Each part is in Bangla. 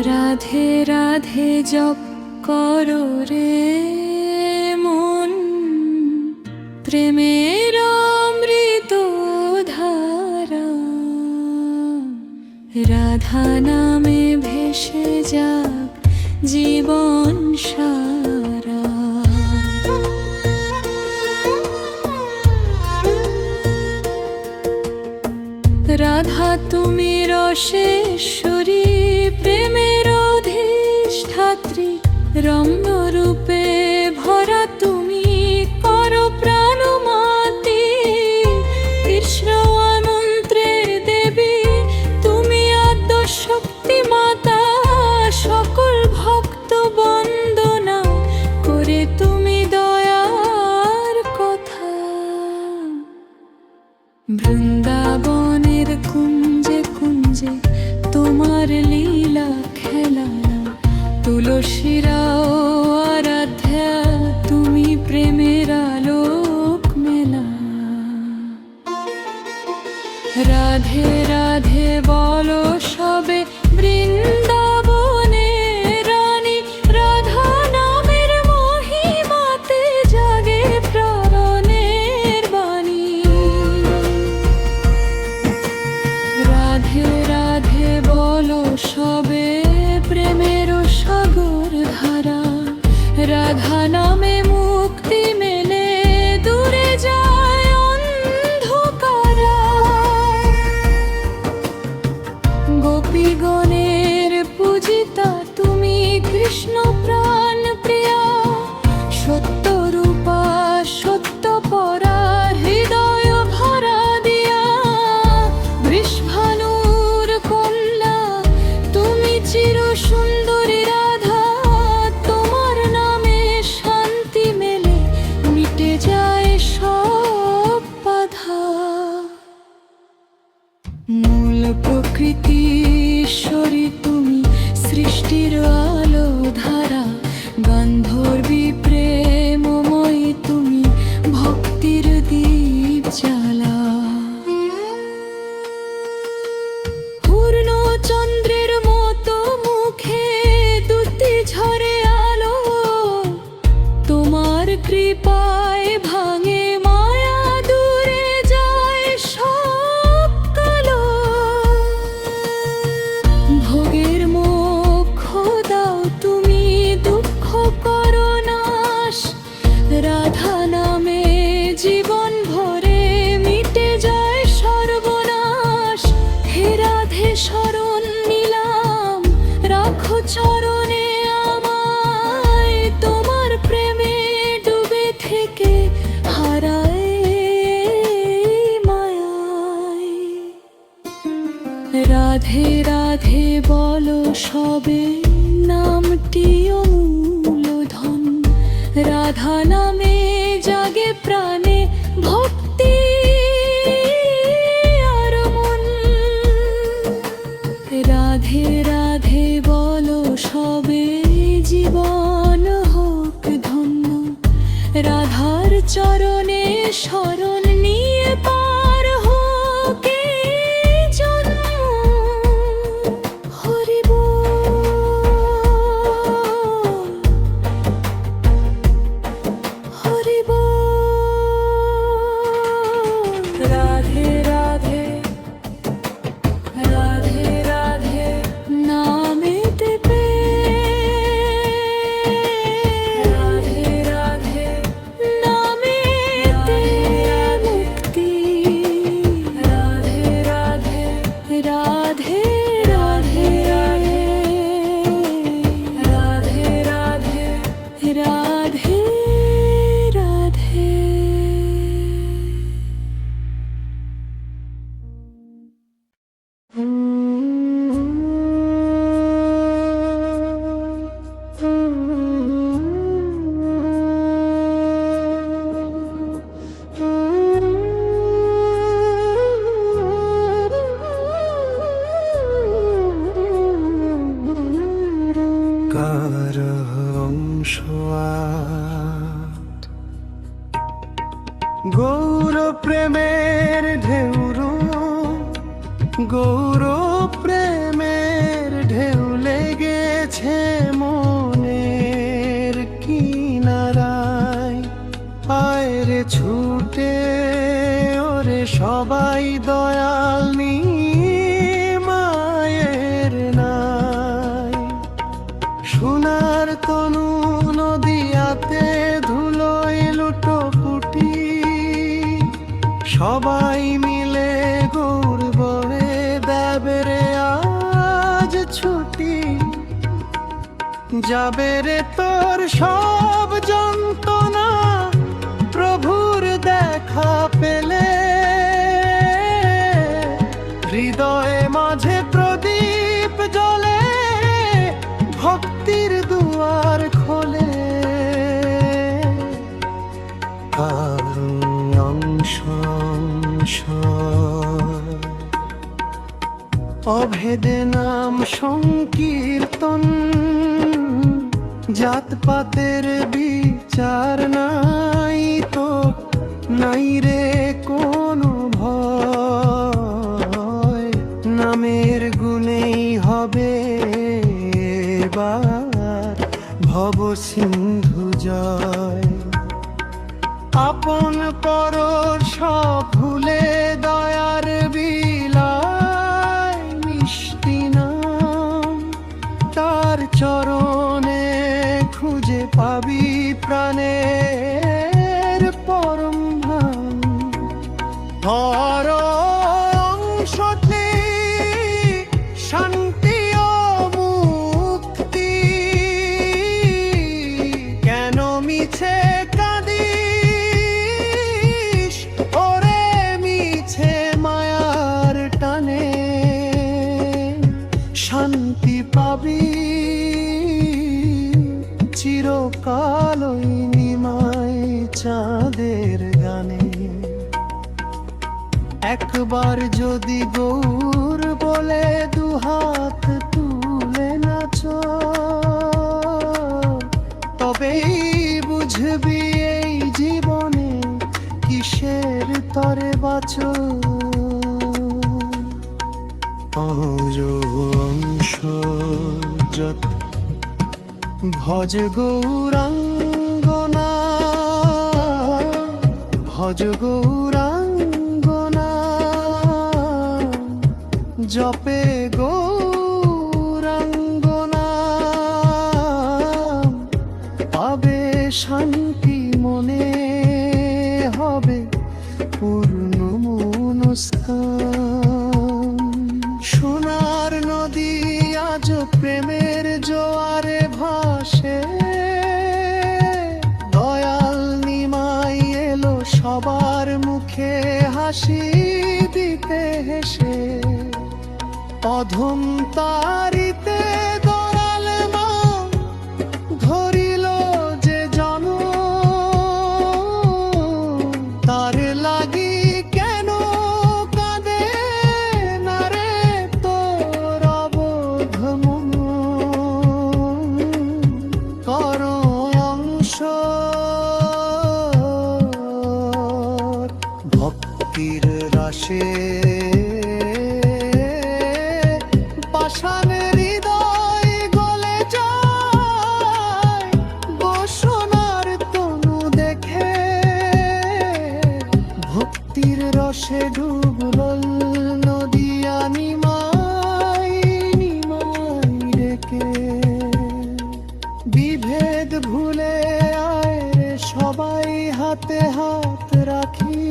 রাধে রাধে জপ করো রে মন, প্রেমের অমৃত ধারা। রাধা নামে ভেসে যাক জীবন সারা। রাধা তুমি রসেশ্বরী, প্রেমের অধিষ্ঠাত্রী। রম্য রূপে ভরা তুমি করো প্রাণমাতি। কৃষ্ণ মন্ত্রের দেবী তুমি আদ্য শক্তি মাতা। সকল ভক্ত বন্দনা করে তুমি দয়ার কথা। বৃন্দাবনের কুঞ্জে কুঞ্জে তোমার লীলা খেলা। তুলসীরাও আরাধ্যা তুমি প্রেমের আলোক মেলা। রাধে রাধে বলো সবে বৃন্দাবনে রানী। রাধা নামের মহিমাতে জাগে প্রাণের বাণী। রাধে রাধে বলো সবে প্রেমের সাগর ধারা। রাধা নামে মুক্তি মেলে দূরে যায় অন্ধকারা। গোপীগণের পূজিতা তুমি কৃষ্ণ প্রাণ প্রিয়া। সত্য রূপা সত্য পরা হৃদয় ভরা দিয়া। বৃষভানুর কন্যা তুমি চির সুন্দরী রাধা। তোমার নামে শান্তি মেলে মিটে যায় সব বাধা। মূল প্রকৃতি ঈশ্বরী তুমি, সৃষ্টির আলো ধারা। গান্ধর্বী প্রেমময়ী তুমি, ভক্তির দীপ জ্বালা। পূর্ণ চন্দ্রের মতো মুখে দুটি ঝরে আলো। তোমার কৃপায় ভাঙে মায়া, দূরে যায় সব কালো। ভোগের মোক্ষ দাও তুমি, দুঃখ করো নাশ। রাধা নামে জীবন ভরে মিটে যায় সর্বনাশ। হে রাধে শরণ নিলাম, রাখো চরণে আমায়। তোমার প্রেমে ডুবে থেকে হারায় মায়ায়। রাধে রাধে বলো সবে নামটি মূলধন। রাধা নামে জাগে প্রাণে ভক্তি আর মন। রাধে রাধে বলো সবে জীবন হোক ধন্য। রাধার চরণে শরণ নিয়ে পার হোক এই জন্ম। হরি বল, হরি বল। রাধে রাধে রাধে রাধে নামেতে প্রেম। রাধে রাধে নামেতে কার অংশ গৌর প্রেমের ঢেউরু গৌর প্রেমের ঢেউ লেগেছে মনের কিনারায় আয় রে ছুটে ওরে সবাই দয়াল মায়ের নাই সোনার তনু নদিয়াতে ধুলোয় লুটোপুটি সবাই মিলে গৌর বলে দেবে রে আজ ছুটি যাবে রে তোর সব যন্ত্রণা প্রভুর দেখা পেলে হৃদয়ে মাঝে প্রদীপ জ্বলে ভক্তির দুয়ার খোলে অভেদে নাম সংকীর্তন জাতপাতের বিচার নাই তো নাই রে কোনো ভয় নামের গুণেই হবে এবার ভব সিন্ধু জয় আপন পর সব ভুলে দয়ার বিলায় মিষ্টি নাম তার চরণে খুঁজে পাবি প্রাণের পরম ধাম হর অংশতে শান্তি ও মুক্তি কেন মিছে শান্তি পাবি চিরকাল ওই নিমাই চাঁদের গানে একবার যদি গৌর বলে দুহাত তুলে নাচ তবেই বুঝবি এই জীবনে কিসের তরে বাঁচো অংশযত ভজ গৌরাঙ্গনা ভজ গৌরাঙ্গনা জপে গৌরাঙ্গনা পাবে শান্তি মনে হবে পূর্ণ মনস্কান সোনার নদী আজ প্রেমের জোয়ারে ভাসে দয়াল নিমাই এলো সবার মুখে হাসি দিতে হেসে অধম তারিতে দয়াল মা ধরিল যে জন তার লাগি কেন কাঁদে না রে তোর অবোধ মন কর অংশ ভক্তির রাশে পাষাণ হৃদয় গলে যায় বসনার তনু দেখে ভক্তির রসে ডুবল নদিয়া নিমাই নিমাই রেখে বিভেদ ভুলে আয় রে সবাই হাতে হাত রাখি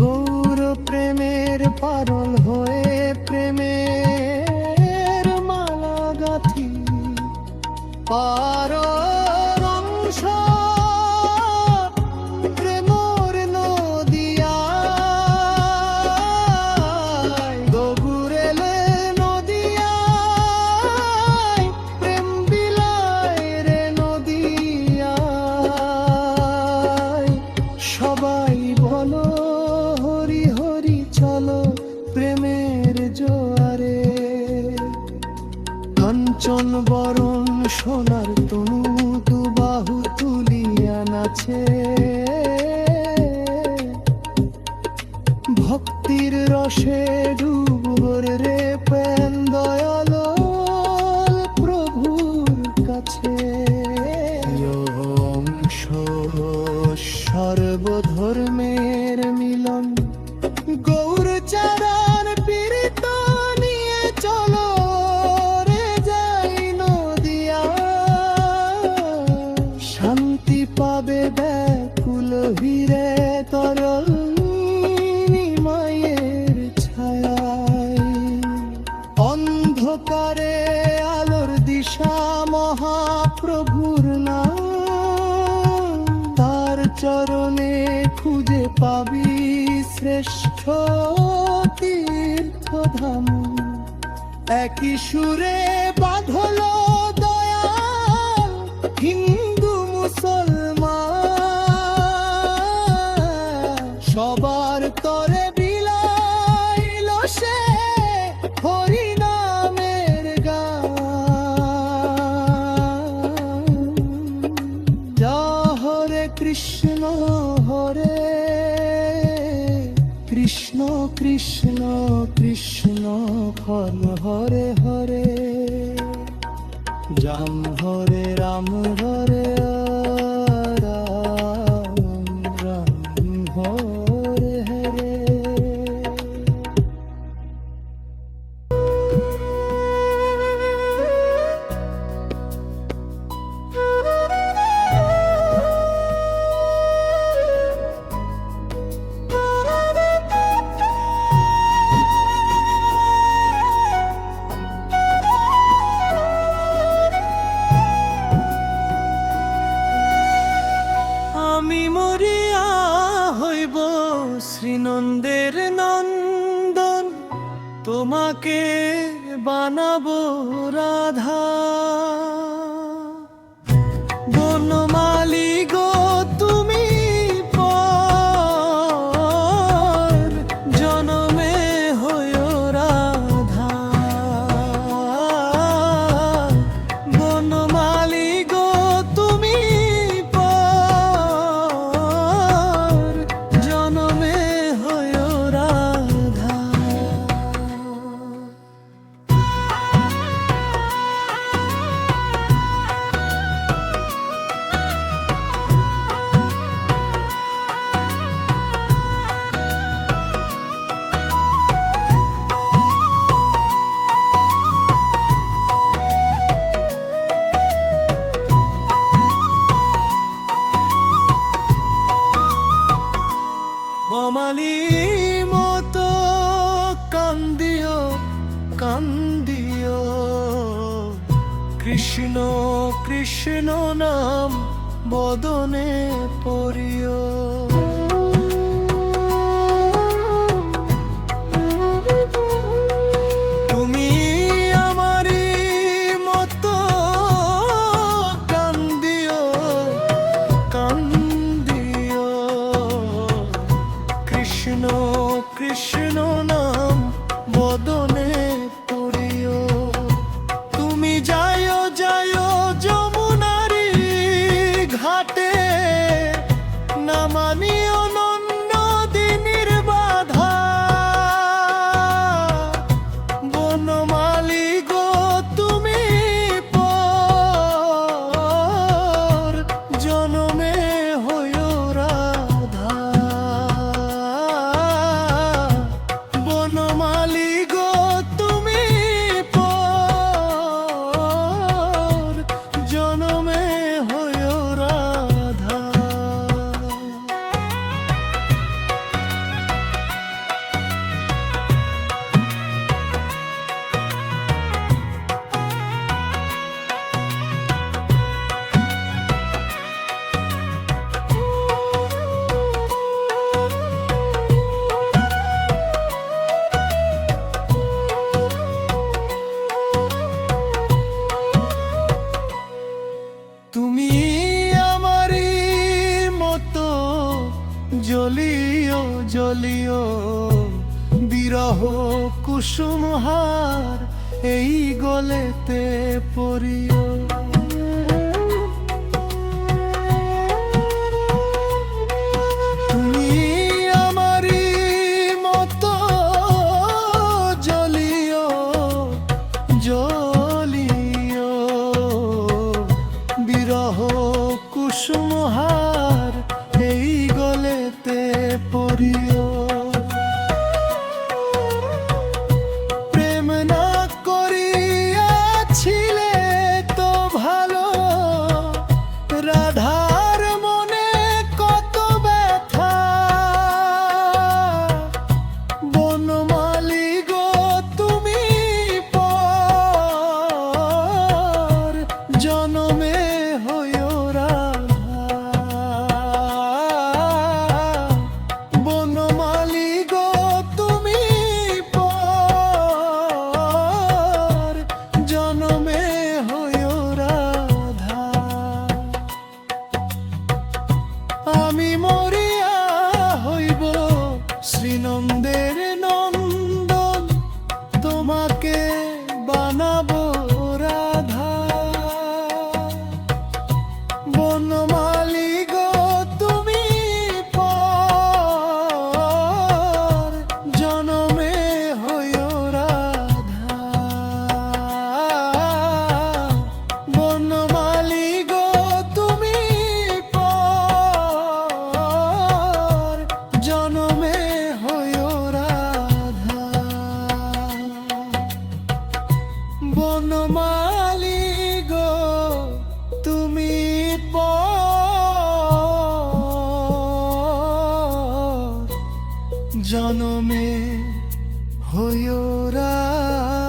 গৌর প্রেমের পারল হয়ে প্রেমের মালা গাথি পার অংশ প্রেমর নদিয়া গগুরেলে নদিয়া প্রেম বিলায় রে নদিয়া সবাই বলো হরি হরি চলো প্রেমের জোয়ারে কাঞ্চন বরণ সোনার তনু দুবাহু তুলিয়া নাচে, ভক্তির রসে ডুবর রে প্রেম দয়াল প্রভুর কাছে। অংশ সর্বধর্মের মিলন, গৌর চারার পীড়িত নিয়ে চলো রে যাই নদিয়া, শান্তি পাবে ব্যাকুল হীরে তরঙ্গিনী মায়ের ছায়ায়। অন্ধকারে আলোর দিশা মহাপ্রভুর নাম, তার চরণে খুঁজে পাবি শ্রেষ্ঠ তীর্থধাম। একই সুরে বাঁধল দয়াল হিন্দু মুসলমান, সবার তরে বিলাইল সে হরি নামের গান। জয় হরে কৃষ্ণ হরে কৃষ্ণ কৃষ্ণ কৃষ্ণ হরে হরে, রাম হরে রাম হরে রাম রাম হরে হরে। আমি মরিয়া হইব শ্রীনন্দের নন্দন, তোমাকে বানাবো রাধা। বনমালী গো তুমি পর জনমে হইও রাধা। বনমালী গো তুমি পর জনমে হইও রাধা। বমালি মতো কান্দিও কান্দিও, কৃষ্ণ কৃষ্ণ নাম বদনে পড়িও। তুমি আমারি মতো কান্দিও কান্দিও, কৃষ্ণ কৃষ্ণ নাম বদনে পড়িও। তুমি যায়ো যায়ো যমুনারি ঘাটে, না মানিও নন্দিনীর বাধা। বনমালী গো তুমি পর জনমে হইও রাধা। বনমালী গো তুমি পর জনমে হইও রাধা। তুমি আমারি মতো জ্বলিও জ্বলিও, বিরহ কুসুমহার এই গলেতে পড়িও। তুমি আমারই মতো জ্বলিও জ্বলিও, বিরহ কুসুমহার এই গলেতে পড়িও। প্রেম না করিয়াছিলে তো ভালো, রাধার মনে কত ব্যথা। বনমালী গো তুমি পর জনমে হইও রাধা। বনমালী গো তুমি পর জনমে হইও রাধা। আমি মরিয়া হইব শ্রীনন্দের নন্দন, তোমাকে বানাবো রাধা। বনমালী গো তুমি পর জনমে হইও রাধা। বনমালী গো তুমি পর জনমে হইও রাধা। বনমালী গো তুমি পর জনমে হইও রাধা।